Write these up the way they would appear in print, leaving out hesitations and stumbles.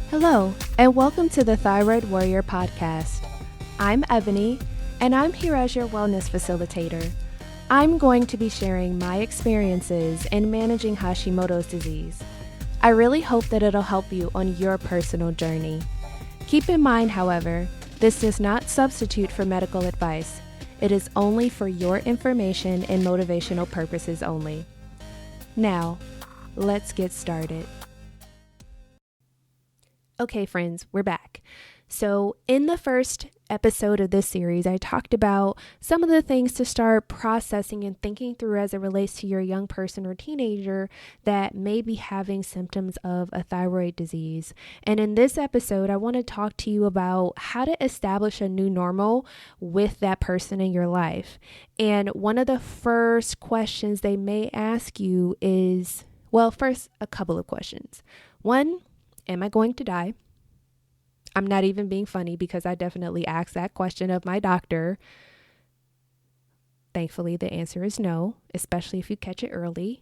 Hello, and welcome to the Thyroid Warrior podcast. I'm Ebony, and I'm here as your wellness facilitator. I'm going to be sharing my experiences in managing Hashimoto's disease. I really hope that it'll help you on your personal journey. Keep in mind, however, this does not substitute for medical advice. It is only for your information and motivational purposes only. Now, let's get started. Okay, friends, we're back. So in the first episode of this series, I talked about some of the things to start processing and thinking through as it relates to your young person or teenager that may be having symptoms of a thyroid disease. And in this episode, I want to talk to you about how to establish a new normal with that person in your life. And one of the first questions they may ask you is, well, first, a couple of questions. One, am I going to die? I'm not even being funny because I definitely asked that question of my doctor. Thankfully, the answer is no, especially if you catch it early.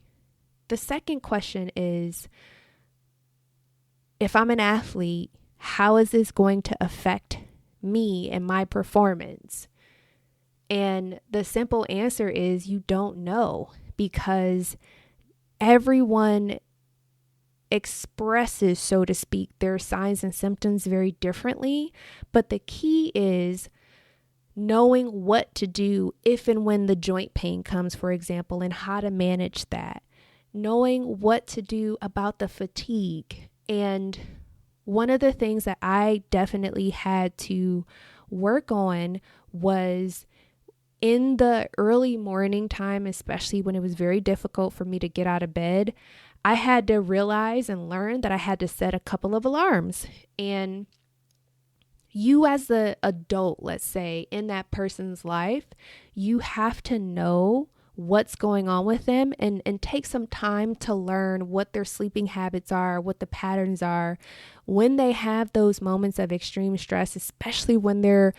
The second question is, if I'm an athlete, how is this going to affect me and my performance? And the simple answer is you don't know, because everyone expresses, so to speak, their signs and symptoms very differently. But the key is knowing what to do if and when the joint pain comes, for example, and how to manage that. Knowing what to do about the fatigue. And one of the things that I definitely had to work on was in the early morning time, especially when it was very difficult for me to get out of bed, I had to realize and learn that I had to set a couple of alarms. And you as the adult, let's say, in that person's life, you have to know what's going on with them and take some time to learn what their sleeping habits are, what the patterns are. When they have those moments of extreme stress, especially when they're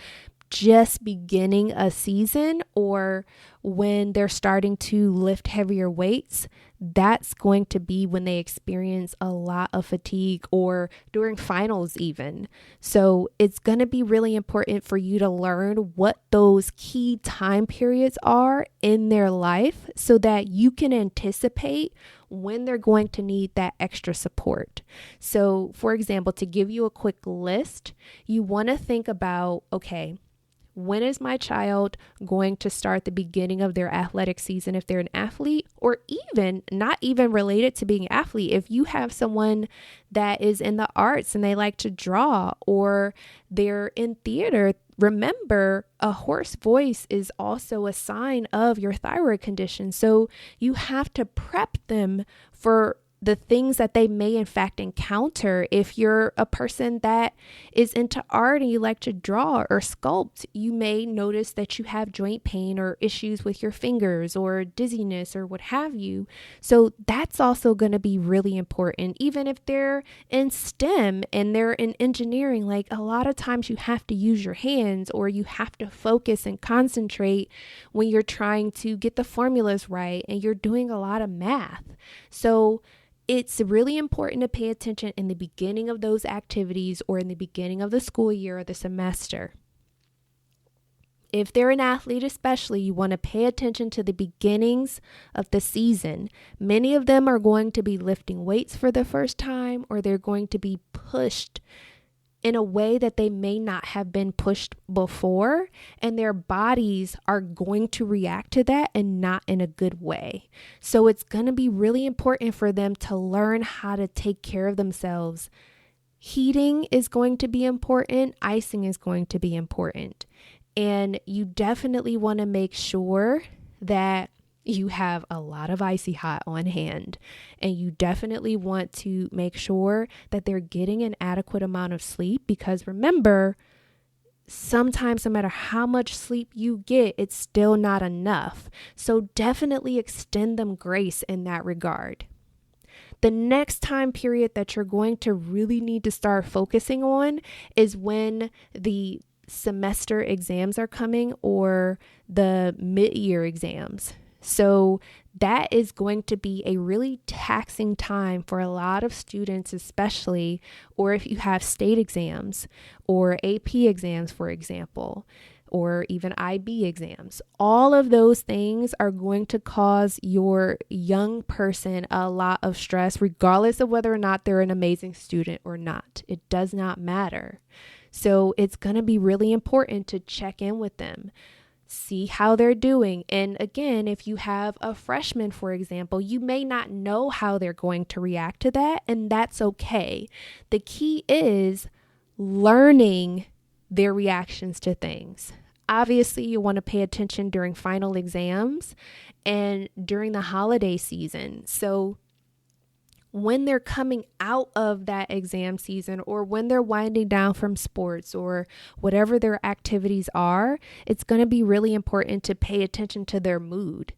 just beginning a season or when they're starting to lift heavier weights, that's going to be when they experience a lot of fatigue or during finals even. So it's going to be really important for you to learn what those key time periods are in their life so that you can anticipate when they're going to need that extra support. So for example, to give you a quick list, you want to think about, okay, when is my child going to start the beginning of their athletic season if they're an athlete, or even not even related to being an athlete? If you have someone that is in the arts and they like to draw, or they're in theater, remember a hoarse voice is also a sign of your thyroid condition. So you have to prep them for the things that they may in fact encounter. If you're a person that is into art and you like to draw or sculpt, you may notice that you have joint pain or issues with your fingers or dizziness or what have you. So that's also going to be really important. Even if they're in STEM and they're in engineering, like a lot of times you have to use your hands or you have to focus and concentrate when you're trying to get the formulas right and you're doing a lot of math. So it's really important to pay attention in the beginning of those activities or in the beginning of the school year or the semester. If they're an athlete especially, you want to pay attention to the beginnings of the season. Many of them are going to be lifting weights for the first time, or they're going to be pushed in a way that they may not have been pushed before, and their bodies are going to react to that and not in a good way. So it's going to be really important for them to learn how to take care of themselves. Heating is going to be important. Icing is going to be important. And you definitely want to make sure that you have a lot of icy hot on hand, and you definitely want to make sure that they're getting an adequate amount of sleep, because remember, sometimes no matter how much sleep you get, it's still not enough. So definitely extend them grace in that regard. The next time period that you're going to really need to start focusing on is when the semester exams are coming or the mid-year exams. So that is going to be a really taxing time for a lot of students, especially, or if you have state exams or AP exams, for example, or even IB exams. All of those things are going to cause your young person a lot of stress, regardless of whether or not they're an amazing student or not. It does not matter. So it's going to be really important to check in with them, see how they're doing. And again, if you have a freshman, for example, you may not know how they're going to react to that, and that's okay. The key is learning their reactions to things. Obviously, you want to pay attention during final exams and during the holiday season. So when they're coming out of that exam season, or when they're winding down from sports or whatever their activities are, it's going to be really important to pay attention to their mood,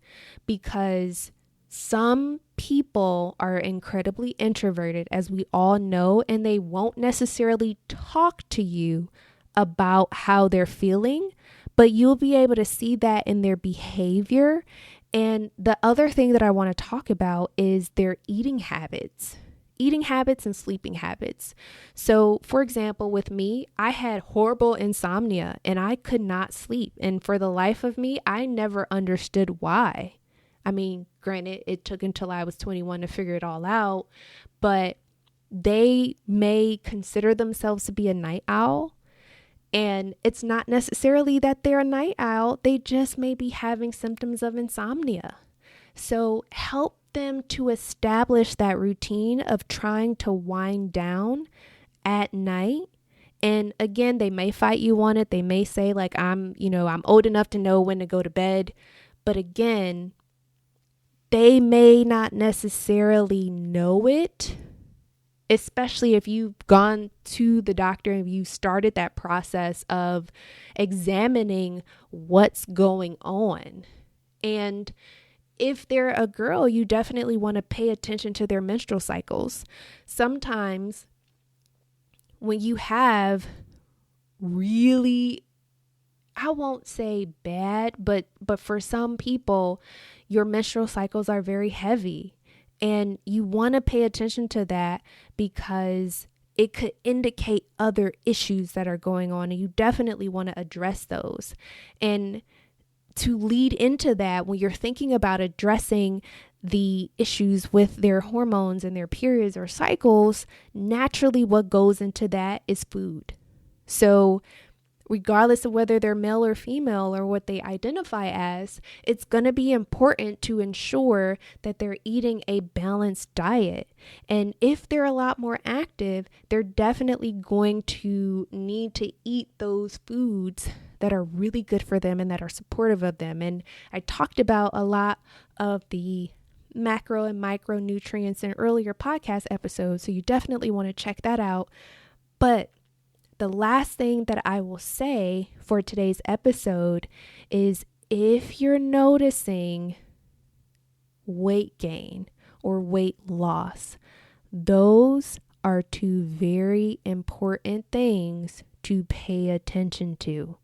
because some people are incredibly introverted, as we all know, and they won't necessarily talk to you about how they're feeling, but you'll be able to see that in their behavior. And the other thing that I want to talk about is their eating habits and sleeping habits. So, for example, with me, I had horrible insomnia and I could not sleep. And for the life of me, I never understood why. I mean, granted, it took until I was 21 to figure it all out, but they may consider themselves to be a night owl. And it's not necessarily that they're a night owl. They just may be having symptoms of insomnia. So help them to establish that routine of trying to wind down at night. And again, they may fight you on it. They may say like, I'm old enough to know when to go to bed. But again, they may not necessarily know it, especially if you've gone to the doctor and you started that process of examining what's going on. And if they're a girl, you definitely want to pay attention to their menstrual cycles. Sometimes when you have really, I won't say bad, but for some people, your menstrual cycles are very heavy. And you want to pay attention to that because it could indicate other issues that are going on, and you definitely want to address those. And to lead into that, when you're thinking about addressing the issues with their hormones and their periods or cycles, naturally what goes into that is food. So regardless of whether they're male or female or what they identify as, it's going to be important to ensure that they're eating a balanced diet. And if they're a lot more active, they're definitely going to need to eat those foods that are really good for them and that are supportive of them. And I talked about a lot of the macro and micronutrients in earlier podcast episodes, so you definitely want to check that out. But the last thing that I will say for today's episode is, if you're noticing weight gain or weight loss, those are two very important things to pay attention to.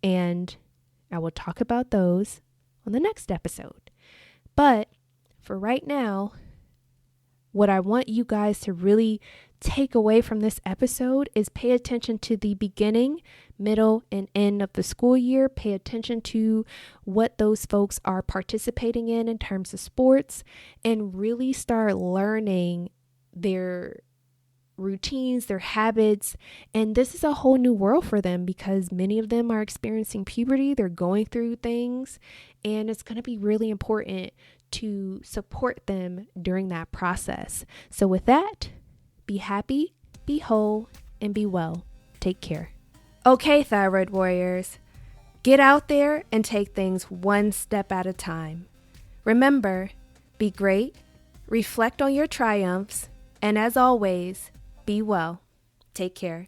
And I will talk about those on the next episode. But for right now, what I want you guys to really take away from this episode is pay attention to the beginning, middle, and end of the school year. Pay attention to what those folks are participating in terms of sports, and really start learning their routines, their habits. And this is a whole new world for them because many of them are experiencing puberty. They're going through things, and it's going to be really important to support them during that process. So with that, be happy, be whole, and be well. Take care. Okay, thyroid warriors, get out there and take things one step at a time. Remember, be great, reflect on your triumphs, and as always, be well. Take care.